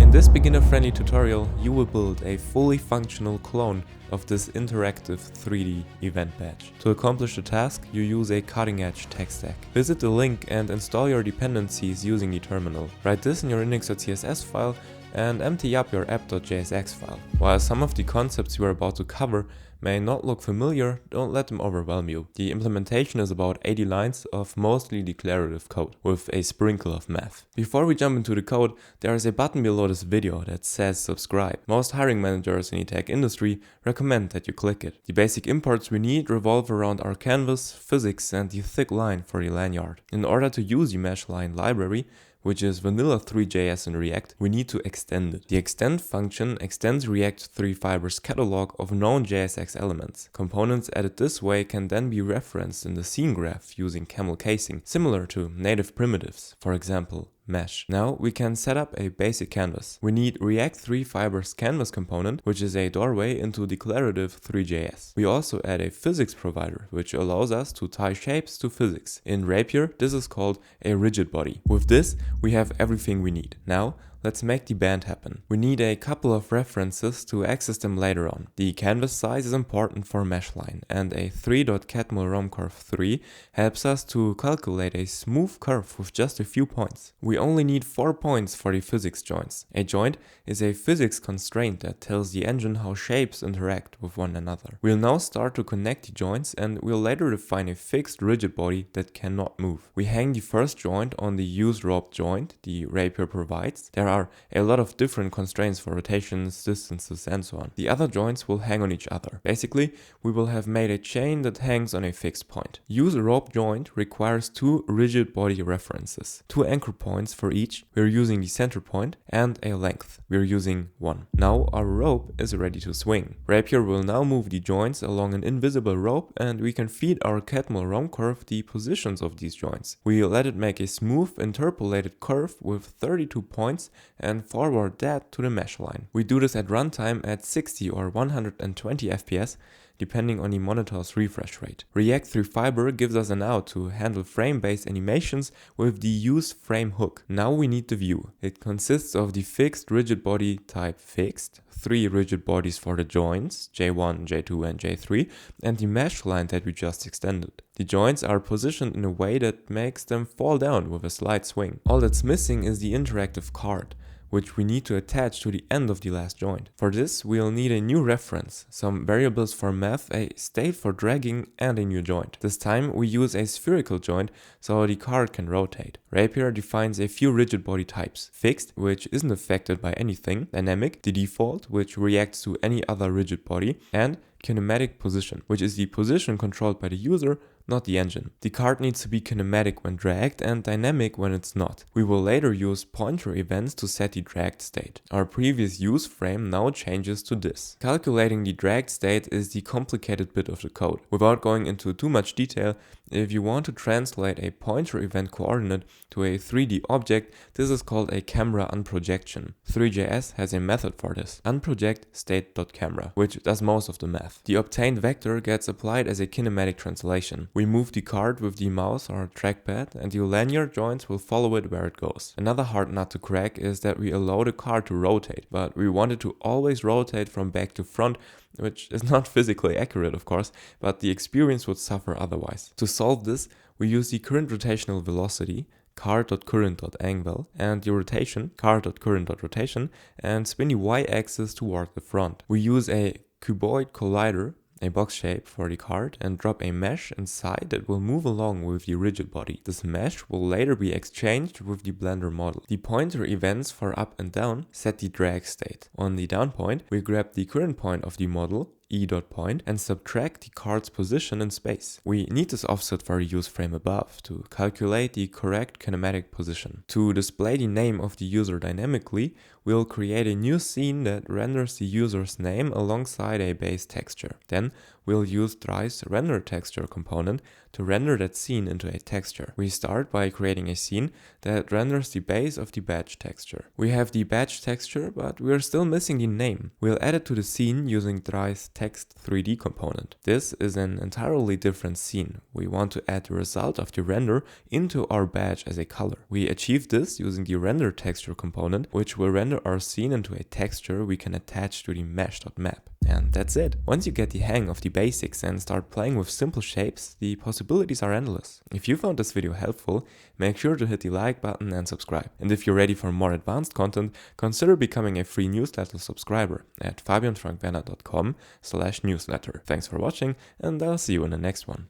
In this beginner-friendly tutorial, you will build a fully functional clone of this interactive 3D event badge. To accomplish the task, you use a cutting-edge tech stack. Visit the link and install your dependencies using the terminal. Write this in your index.css file and empty up your app.jsx file. While some of the concepts we are about to cover may not look familiar, don't let them overwhelm you. The implementation is about 80 lines of mostly declarative code with a sprinkle of math. Before we jump into the code, there is a button below this video that says subscribe. Most hiring managers in the tech industry recommend that you click it. The basic imports we need revolve around our canvas, physics, and the thick line for the lanyard. In order to use the mesh line library, which is vanilla Three.js in React, we need to extend it. The extend function extends React 3 fibers catalog of known JSX elements. Components added this way can then be referenced in the scene graph using camel casing, similar to native primitives, for example, mesh. Now we can set up a basic canvas. We need React 3 fibers canvas component, which is a doorway into declarative Three.js. We also add a physics provider, which allows us to tie shapes to physics. In Rapier, this is called a rigid body. With this, we have everything we need. Now, let's make the band happen. We need a couple of references to access them later on. The canvas size is important for meshline, and a 3.catmull-romcurve3 helps us to calculate a smooth curve with just a few points. We only need 4 points for the physics joints. A joint is a physics constraint that tells the engine how shapes interact with one another. We'll now start to connect the joints, and we'll later define a fixed rigid body that cannot move. We hang the first joint on the useRope joint the Rapier provides. There are a lot of different constraints for rotations, distances, and so on. The other joints will hang on each other. Basically, we will have made a chain that hangs on a fixed point. useRope joint requires 2 rigid body references, 2 anchor points for each. We're using the center point, and a length. We're using 1. Now our rope is ready to swing. Rapier will now move the joints along an invisible rope, and we can feed our catmull-romcurve the positions of these joints. We let it make a smooth interpolated curve with 32 points and forward that to the mesh line. We do this at runtime at 60 or 120 FPS, depending on the monitor's refresh rate. React 3 Fiber gives us an out to handle frame-based animations with the useFrame hook. Now we need the view. It consists of the fixed rigid body type fixed, 3 rigid bodies for the joints, J1, J2, and J3, and the mesh line that we just extended. The joints are positioned in a way that makes them fall down with a slight swing. All that's missing is the interactive card, which we need to attach to the end of the last joint. For this, we'll need a new reference, some variables for math, a state for dragging, and a new joint. This time we use a spherical joint so the card can rotate. Rapier defines a few rigid body types: fixed, which isn't affected by anything; dynamic, the default, which reacts to any other rigid body; and kinematic position, which is the position controlled by the user, not the engine. The card needs to be kinematic when dragged and dynamic when it's not. We will later use pointer events to set the dragged state. Our previous use frame now changes to this. Calculating the dragged state is the complicated bit of the code. Without going into too much detail, if you want to translate a pointer event coordinate to a 3D object, this is called a camera unprojection. Three.js has a method for this, unproject state.camera, which does most of the math. The obtained vector gets applied as a kinematic translation. We move the card with the mouse or trackpad, and the lanyard joints will follow it where it goes. Another hard nut to crack is that we allow the card to rotate, but we want it to always rotate from back to front, which is not physically accurate, of course, but the experience would suffer otherwise. To solve this, we use the current rotational velocity, car.current.angle, and the rotation, car.current.rotation, and spin the y-axis toward the front. We use a cuboid collider, a box shape, for the card, and drop a mesh inside that will move along with the rigid body. This mesh will later be exchanged with the Blender model. The pointer events for up and down set the drag state. On the down point, we grab the current point of the model, e.point, and subtract the card's position in space. We need this offset for the use frame above to calculate the correct kinematic position. To display the name of the user dynamically, we'll create a new scene that renders the user's name alongside a base texture. Then we'll use Three.js render texture component to render that scene into a texture. We start by creating a scene that renders the base of the badge texture. We have the badge texture, but we are still missing the name. We'll add it to the scene using Three.js text 3D component. This is an entirely different scene. We want to add the result of the render into our badge as a color. We achieve this using the render texture component, which will render our scene into a texture we can attach to the mesh.map. And that's it. Once you get the hang of the basics and start playing with simple shapes, the possibilities are endless. If you found this video helpful, make sure to hit the like button and subscribe. And if you're ready for more advanced content, consider becoming a free newsletter subscriber at fabianfrankwerner.com/newsletter. Thanks for watching, and I'll see you in the next one.